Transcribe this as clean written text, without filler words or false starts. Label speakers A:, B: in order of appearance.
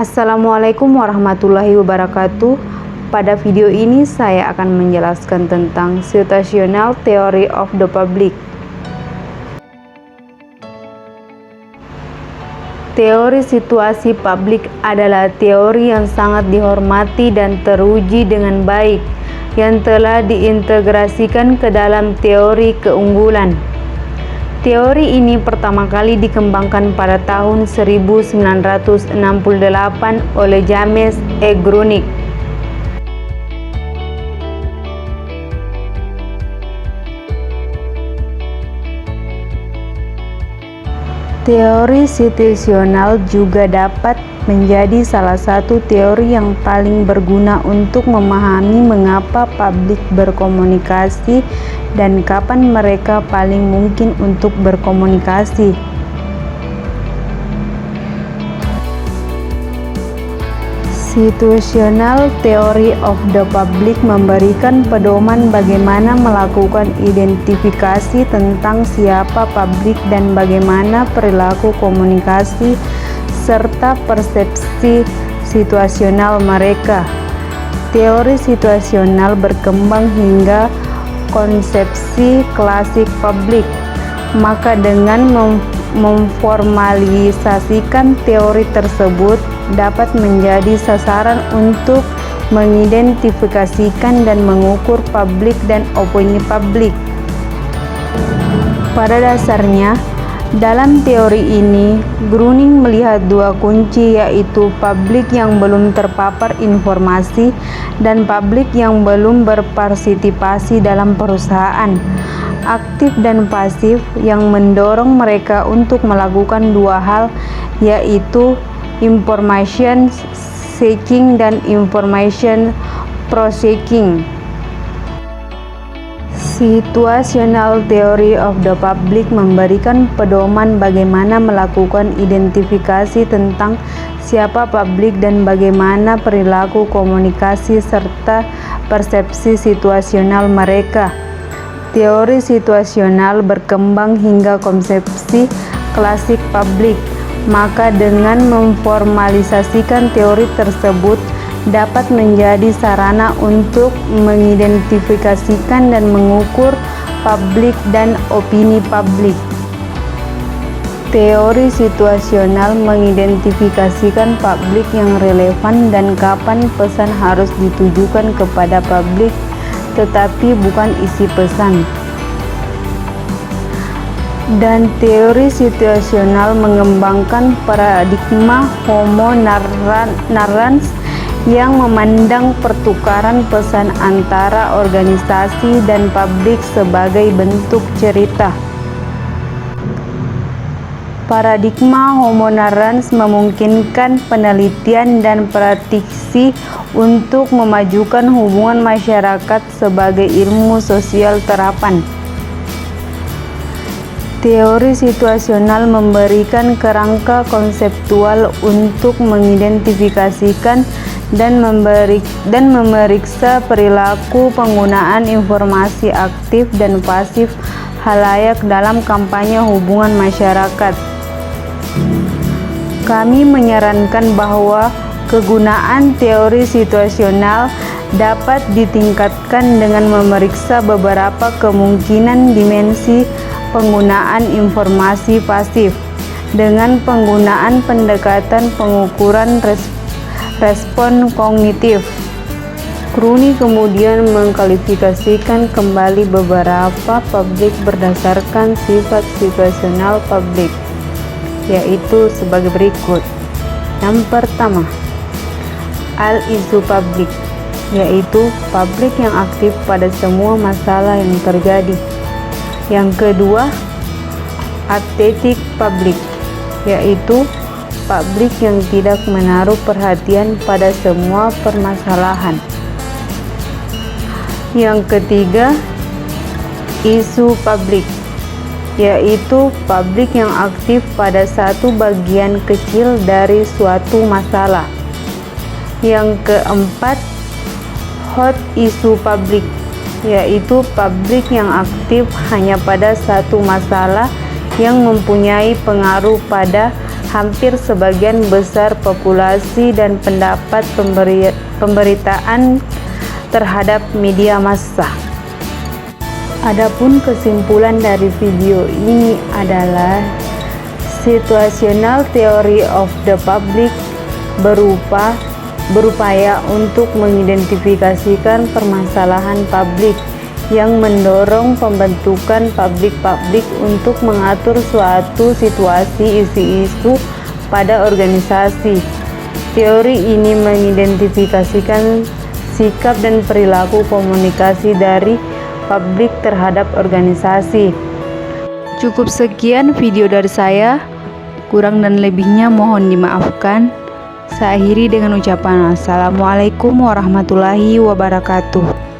A: Assalamualaikum warahmatullahi wabarakatuh. Pada video ini saya akan menjelaskan tentang Situational Theory of the Public. Teori situasi publik adalah teori yang sangat dihormati dan teruji dengan baik, yang telah diintegrasikan ke dalam teori keunggulan. Teori ini pertama kali dikembangkan pada tahun 1968 oleh James E. Grunig. Teori situasional juga dapat menjadi salah satu teori yang paling berguna untuk memahami mengapa publik berkomunikasi dan kapan mereka paling mungkin untuk berkomunikasi. Situational Theory of the Public memberikan pedoman bagaimana melakukan identifikasi tentang siapa publik dan bagaimana perilaku komunikasi serta persepsi situasional mereka. Teori situasional berkembang hingga konsepsi klasik publik, maka dengan memformalisasikan teori tersebut dapat menjadi sasaran untuk mengidentifikasikan dan mengukur publik dan opini publik. Pada dasarnya, dalam teori ini, Grunig melihat dua kunci, yaitu publik yang belum terpapar informasi dan publik yang belum berpartisipasi dalam perusahaan, aktif dan pasif, yang mendorong mereka untuk melakukan dua hal, yaitu information seeking dan information proseeking. Situational Theory of the Public memberikan pedoman bagaimana melakukan identifikasi tentang siapa publik dan bagaimana perilaku komunikasi serta persepsi situasional mereka. Teori situasional berkembang hingga konsepsi klasik publik, maka dengan memformalisasikan teori tersebut dapat menjadi sarana untuk mengidentifikasikan dan mengukur publik dan opini publik. Teori situasional mengidentifikasikan publik yang relevan dan kapan pesan harus ditujukan kepada publik, tetapi bukan isi pesan. Dan teori situasional mengembangkan paradigma homo narrans yang memandang pertukaran pesan antara organisasi dan publik sebagai bentuk cerita. Paradigma homo narrans memungkinkan penelitian dan praktisi untuk memajukan hubungan masyarakat sebagai ilmu sosial terapan. Teori situasional memberikan kerangka konseptual untuk mengidentifikasikan dan memeriksa perilaku penggunaan informasi aktif dan pasif khalayak dalam kampanye hubungan masyarakat. Kami menyarankan bahwa kegunaan teori situasional dapat ditingkatkan dengan memeriksa beberapa kemungkinan dimensi penggunaan informasi pasif dengan penggunaan pendekatan pengukuran respon kognitif. Grunig kemudian mengklasifikasikan kembali beberapa publik berdasarkan sifat situasional publik, yaitu sebagai berikut. Yang pertama, all-issue public, yaitu publik yang aktif pada semua masalah yang terjadi. Yang kedua, apathetic public, yaitu publik yang tidak menaruh perhatian pada semua permasalahan. Yang ketiga, isu publik, yaitu publik yang aktif pada satu bagian kecil dari suatu masalah. Yang keempat, hot issue publik, yaitu publik yang aktif hanya pada satu masalah yang mempunyai pengaruh pada hampir sebagian besar populasi dan pendapat pemberitaan terhadap media massa. Adapun kesimpulan dari video ini adalah situational theory of the public berupaya untuk mengidentifikasikan permasalahan publik yang mendorong pembentukan publik untuk mengatur suatu situasi isu-isu pada organisasi. Teori ini mengidentifikasikan sikap dan perilaku komunikasi dari publik terhadap organisasi. Cukup sekian video dari saya, kurang dan lebihnya mohon dimaafkan. Saya akhiri dengan ucapan Assalamualaikum warahmatullahi wabarakatuh.